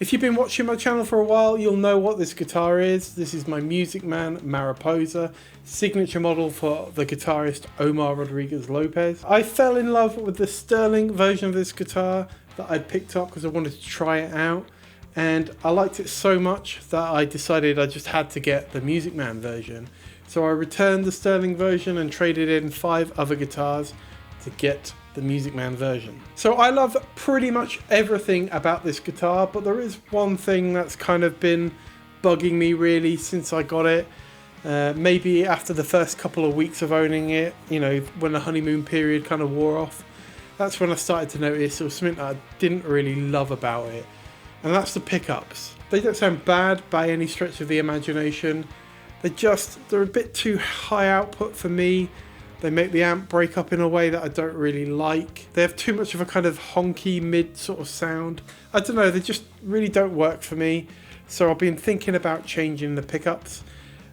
If you've been watching my channel for a while, you'll know what this guitar is. This is my Man Mariposa, signature model for the guitarist Omar Rodriguez Lopez. I fell in love with the sterling version of this guitar that I picked up because I wanted to try it out. And I liked it so much that I decided I just had to get the Man version. So I returned the sterling version and traded in 5 other guitars to get the Man version. So I love pretty much everything about this guitar, but there is one thing that's kind of been bugging me really since I got it. Maybe after the first couple of weeks of owning it, you know, when the honeymoon period kind of wore off, that's when I started to notice there was something that I didn't really love about it. And that's the pickups. They don't sound bad by any stretch of the imagination. They're a bit too high output for me. They make the amp break up in a way that I don't really like. They have too much of a kind of honky mid sort of sound. I don't know, they just really don't work for me. So I've been thinking about changing the pickups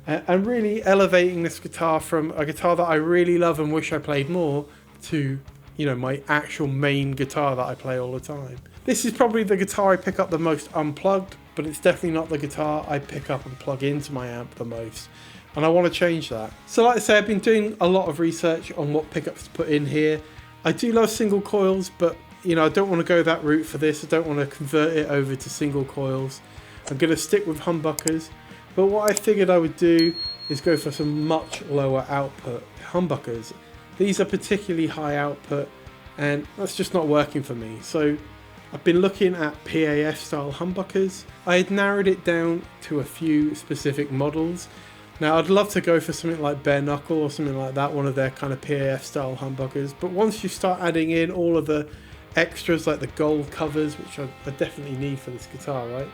and really elevating this guitar from a guitar that I really love and wish I played more to, you know, my actual main guitar that I play all the time. This is probably the guitar I pick up the most unplugged, but it's definitely not the guitar I pick up and plug into my amp the most. And I want to change that. So like I say, I've been doing a lot of research on what pickups to put in here. I do love single coils, but you know, I don't want to go that route for this. I don't want to convert it over to single coils. I'm going to stick with humbuckers. But what I figured I would do is go for some much lower output humbuckers. These are particularly high output and that's just not working for me. So I've been looking at PAF style humbuckers. I had narrowed it down to a few specific models. Now I'd love to go for something like bare knuckle or something like that, one of their kind of PAF style humbuckers. But once you start adding in all of the extras like the gold covers, which I definitely need for this guitar, right?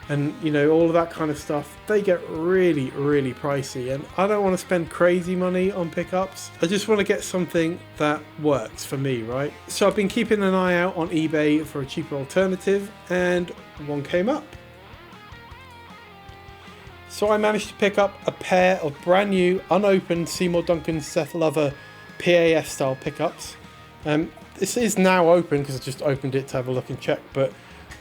And you know, all of that kind of stuff, they get really, really pricey. And I don't want to spend crazy money on pickups. I just want to get something that works for me, right? So I've been keeping an eye out on eBay for a cheaper alternative and one came up. So I managed to pick up a pair of brand new, unopened Seymour Duncan Seth Lover PAF style pickups. This is now open because I just opened it to have a look and check, but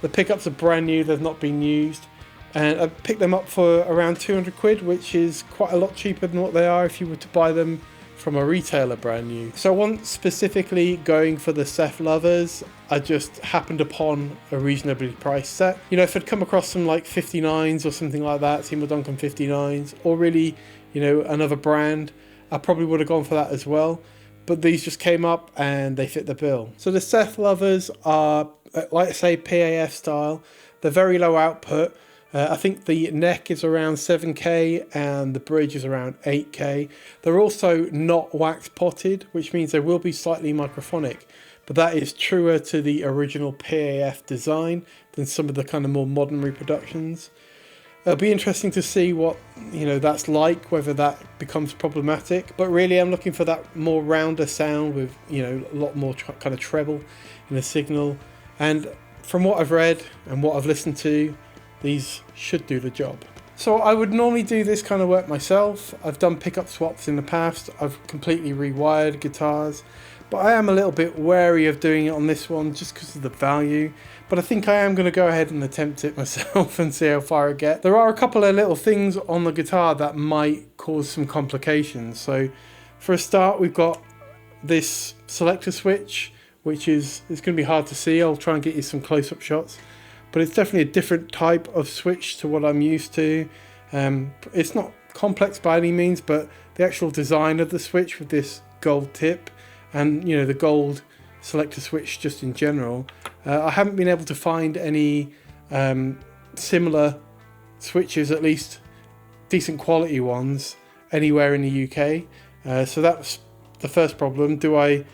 the pickups are brand new, they've not been used. And I picked them up for around 200 quid, which is quite a lot cheaper than what they are if you were to buy them from a retailer brand new. So I wasn't specifically going for the Seth Lovers, I just happened upon a reasonably priced set. You know, if I'd come across some like 59s or something like that, Seymour Duncan 59s, or really, you know, another brand, I probably would have gone for that as well. But these just came up and they fit the bill. So the Seth Lovers are, like I say, PAF style. They're very low output. I think the neck is around 7k and the bridge is around 8k. They're also not wax potted, which means they will be slightly microphonic. But that is truer to the original PAF design than some of the kind of more modern reproductions. It'll be interesting to see what, you know, that's like, whether that becomes problematic. But really I'm looking for that more rounder sound with, you know, a lot more kind of treble in the signal. And from what I've read and what I've listened to, these should do the job. So I would normally do this kind of work myself. I've done pickup swaps in the past. I've completely rewired guitars. But I am a little bit wary of doing it on this one just because of the value. But I think I am going to go ahead and attempt it myself and see how far I get. There are a couple of little things on the guitar that might cause some complications. So for a start, we've got this selector switch, which it's going to be hard to see. I'll try and get you some close-up shots. But it's definitely a different type of switch to what I'm used to. It's not complex by any means, but the actual design of the switch with this gold tip and, you know, the gold selector switch just in general, I haven't been able to find any similar switches, at least decent quality ones, anywhere in the UK. So that's the first problem. Do I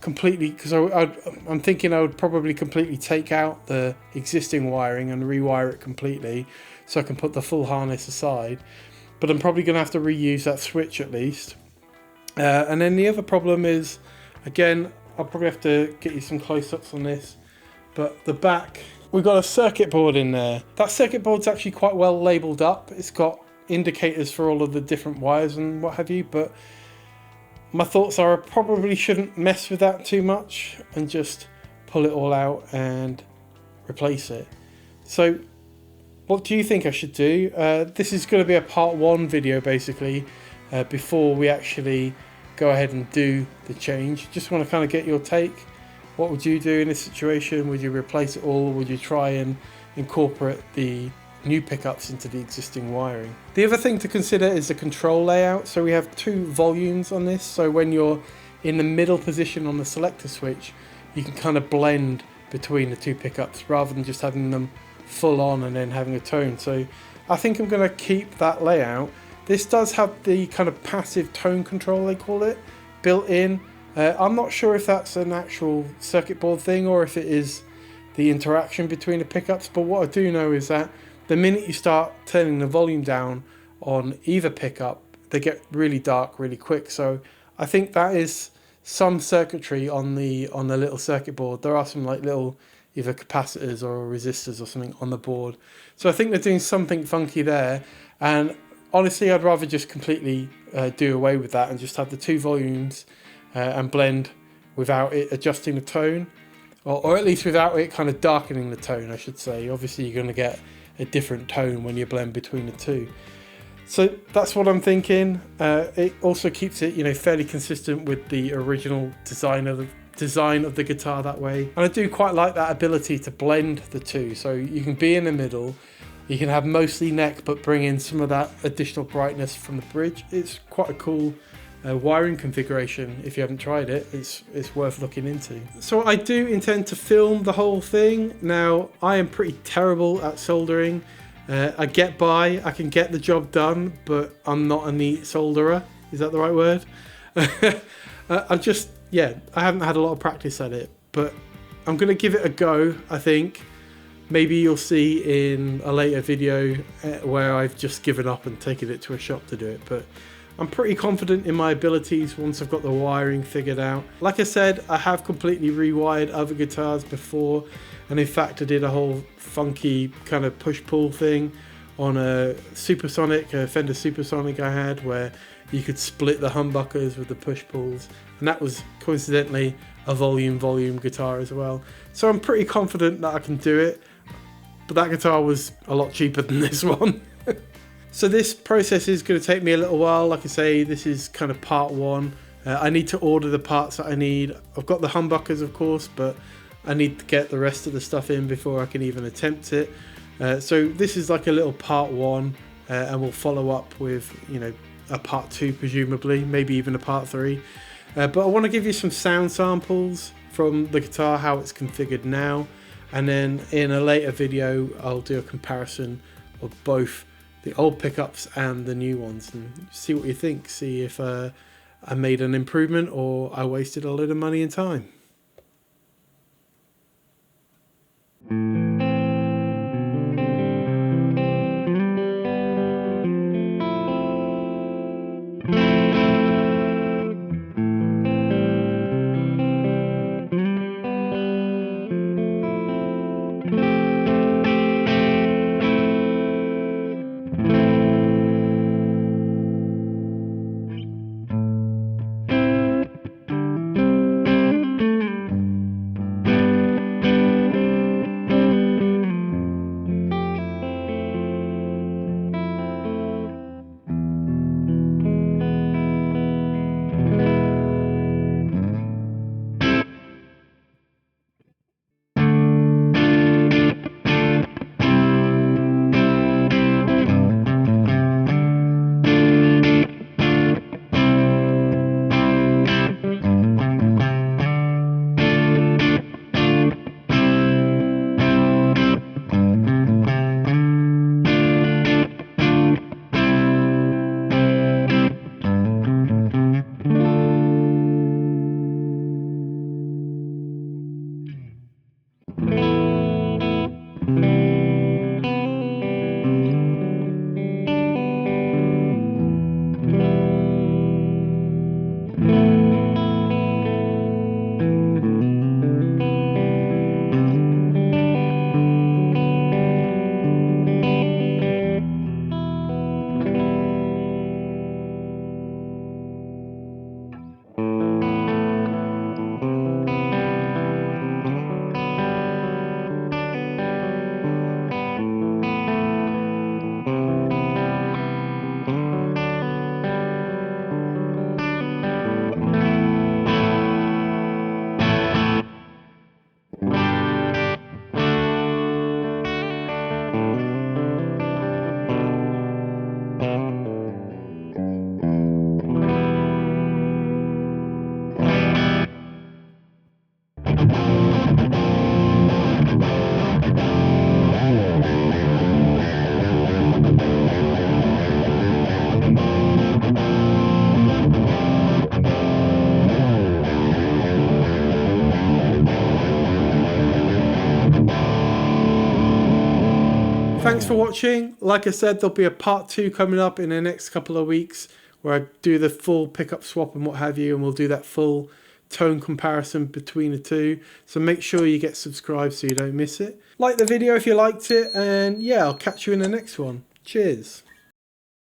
completely, because I'm thinking I would probably completely take out the existing wiring and rewire it completely so I can put the full harness aside, but I'm probably going to have to reuse that switch at least. And then the other problem is, again, I'll probably have to get you some close-ups on this, but the back, we've got a circuit board in there. That circuit board's actually quite well labelled up. It's got indicators for all of the different wires and what have you, but my thoughts are I probably shouldn't mess with that too much and just pull it all out and replace it. So what do you think I should do? This is going to be a part 1 video basically, before we actually go ahead and do the change. Just want to kind of get your take. What would you do in this situation? Would you replace it all, or would you try and incorporate the new pickups into the existing wiring? The other thing to consider is the control layout. So we have 2 volumes on this, so when you're in the middle position on the selector switch, you can kind of blend between the 2 pickups rather than just having them full on and then having a tone. So I think I'm going to keep that layout. This does have the kind of passive tone control, they call it, built in. I'm not sure if that's an actual circuit board thing or if it is the interaction between the pickups, but what I do know is that the minute you start turning the volume down on either pickup, they get really dark really quick. So I think that is some circuitry on the little circuit board. There are some like little either capacitors or resistors or something on the board. So I think they're doing something funky there, and honestly I'd rather just completely do away with that and just have the 2 volumes and blend without it adjusting the tone, or at least without it kind of darkening the tone, I should say. Obviously you're going to get a different tone when you blend between the 2. So that's what I'm thinking. It also keeps it, you know, fairly consistent with the original design of the guitar that way. And I do quite like that ability to blend the 2. So you can be in the middle, you can have mostly neck but bring in some of that additional brightness from the bridge. It's quite a cool wiring configuration. If you haven't tried it, it's worth looking into. So I do intend to film the whole thing. Now I am pretty terrible at soldering. I get by, I can get the job done, but I'm not a neat solderer. Is that the right word? I haven't had a lot of practice at it, but I'm going to give it a go, I think. Maybe you'll see in a later video where I've just given up and taken it to a shop to do it, but I'm pretty confident in my abilities once I've got the wiring figured out. Like I said, I have completely rewired other guitars before, and in fact I did a whole funky kind of push-pull thing on a Supersonic, a Fender Supersonic I had, where you could split the humbuckers with the push-pulls, and that was coincidentally a volume guitar as well. So I'm pretty confident that I can do it, but that guitar was a lot cheaper than this one. So this process is going to take me a little while. Like I say, this is kind of part 1. I need to order the parts that I need. I've got the humbuckers, of course, but I need to get the rest of the stuff in before I can even attempt it. So this is like a little part 1, and we'll follow up with, you know, a part 2 presumably, maybe even a part 3. But I want to give you some sound samples from the guitar, how it's configured now, and then in a later video I'll do a comparison of both the old pickups and the new ones and see what you think. See if I made an improvement or I wasted a load of money and time. Thanks for watching. Like I said, there'll be a part 2 coming up in the next couple of weeks where I do the full pickup swap and what have you, and we'll do that full tone comparison between the two. So make sure you get subscribed so you don't miss it. Like the video if you liked it, and yeah, I'll catch you in the next one. Cheers.